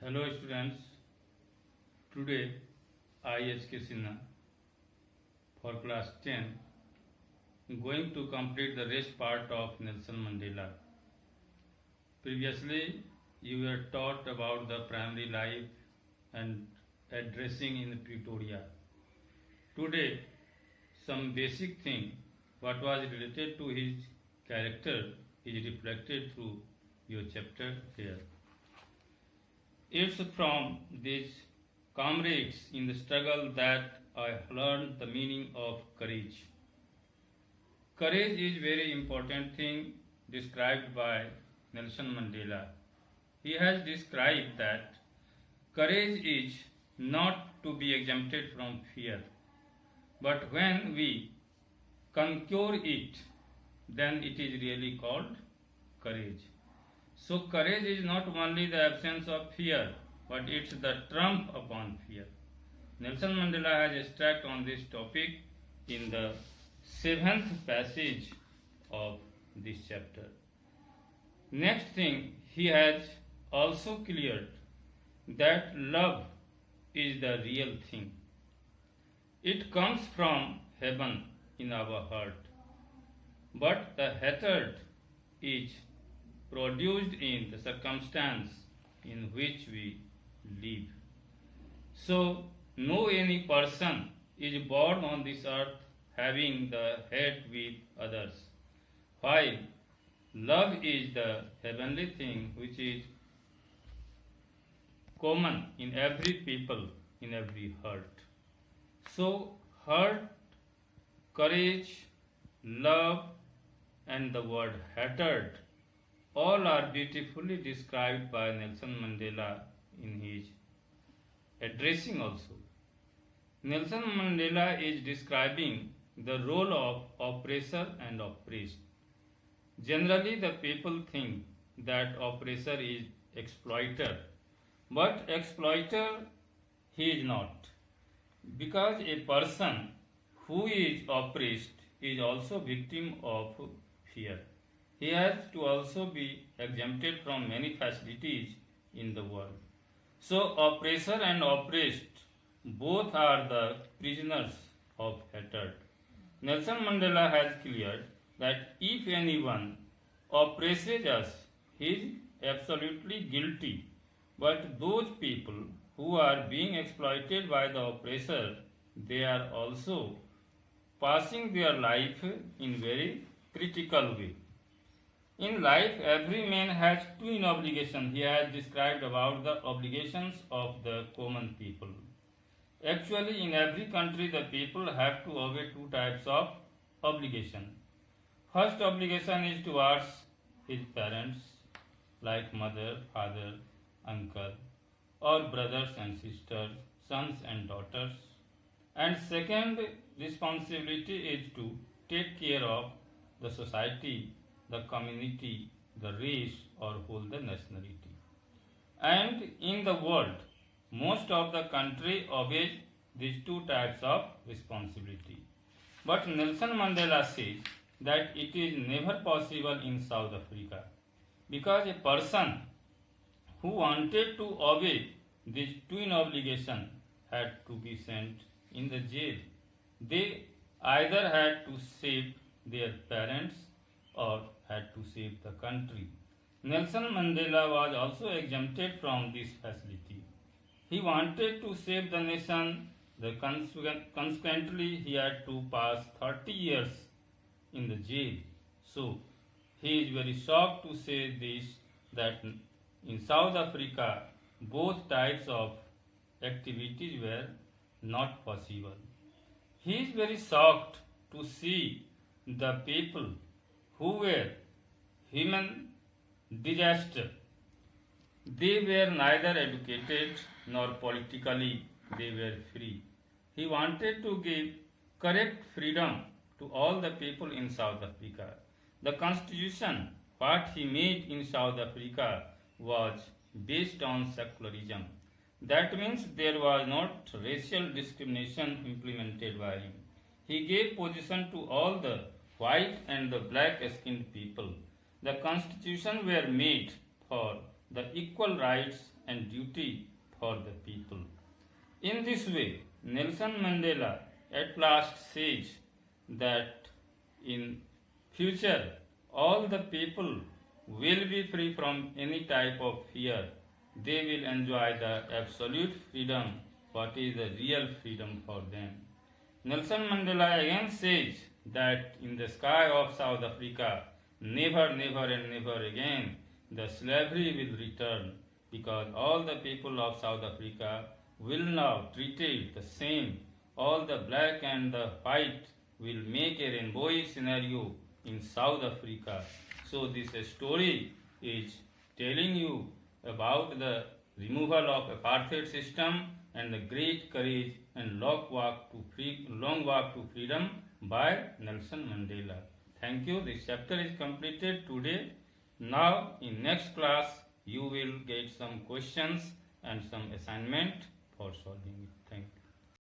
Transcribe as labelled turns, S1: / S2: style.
S1: Hello students, today I H.K. Sinha for class 10 going to complete the rest part of Nelson Mandela. Previously you were taught about the primary life and addressing in Pretoria. Today some basic thing what was related to his character is reflected through your chapter here. It's from these comrades in the struggle that I learned the meaning of courage. Courage is very important thing described by Nelson Mandela. He has described that courage is not to be exempted from fear, but when we conquer it, then it is really called courage. So courage is not only the absence of fear, but it's the trump upon fear. Nelson Mandela has extract on this topic in the 7th passage of this chapter. Next thing, he has also cleared that love is the real thing. It comes from heaven in our heart, but the hatred is produced in the circumstance in which we live. So, no any person is born on this earth having the hate with others, while love is the heavenly thing which is common in every people, in every heart. So, heart, courage, love, and the word hatred all are beautifully described by Nelson Mandela in his addressing also. Nelson Mandela is describing the role of oppressor and oppressed. Generally, the people think that oppressor is exploiter, but exploiter he is not, because a person who is oppressed is also victim of fear. He has to also be exempted from many facilities in the world. So, oppressor and oppressed both are the prisoners of hatred. Nelson Mandela has cleared that if anyone oppresses us, he is absolutely guilty. But those people who are being exploited by the oppressor, they are also passing their life in very critical way. In life, every man has twin obligations. He has described about the obligations of the common people. Actually, in every country, the people have to obey two types of obligation. First obligation is towards his parents, like mother, father, uncle, or brothers and sisters, sons and daughters. And second responsibility is to take care of the society, the community, the race, or whole the nationality. And in the world, most of the country obeys these two types of responsibility. But Nelson Mandela says that it is never possible in South Africa, because a person who wanted to obey this twin obligation had to be sent in the jail. They either had to save their parents or had to save the country. Nelson Mandela was also exempted from this facility. He wanted to save the nation, consequently he had to pass 30 years in the jail. So he is very shocked to say this, that in South Africa both types of activities were not possible. He is very shocked to see the people who were human disaster. They were neither educated nor politically they were free. He wanted to give correct freedom to all the people in South Africa. The constitution what he made in South Africa was based on secularism. That means there was not racial discrimination implemented by him. He gave position to all the white and the black skinned people. The constitution were made for the equal rights and duty for the people. In this way, Nelson Mandela at last says that in future all the people will be free from any type of fear. They will enjoy the absolute freedom, what is the real freedom for them. Nelson Mandela again says that in the sky of South Africa, never, never and never again the slavery will return, because all the people of South Africa will now treated the same. All the black and the white will make a rainbowy scenario in South Africa. So this story is telling you about the removal of apartheid system and the great courage and long walk to freedom by Nelson Mandela. Thank you. This chapter is completed today. Now in next class you will get some questions and some assignment for solving it.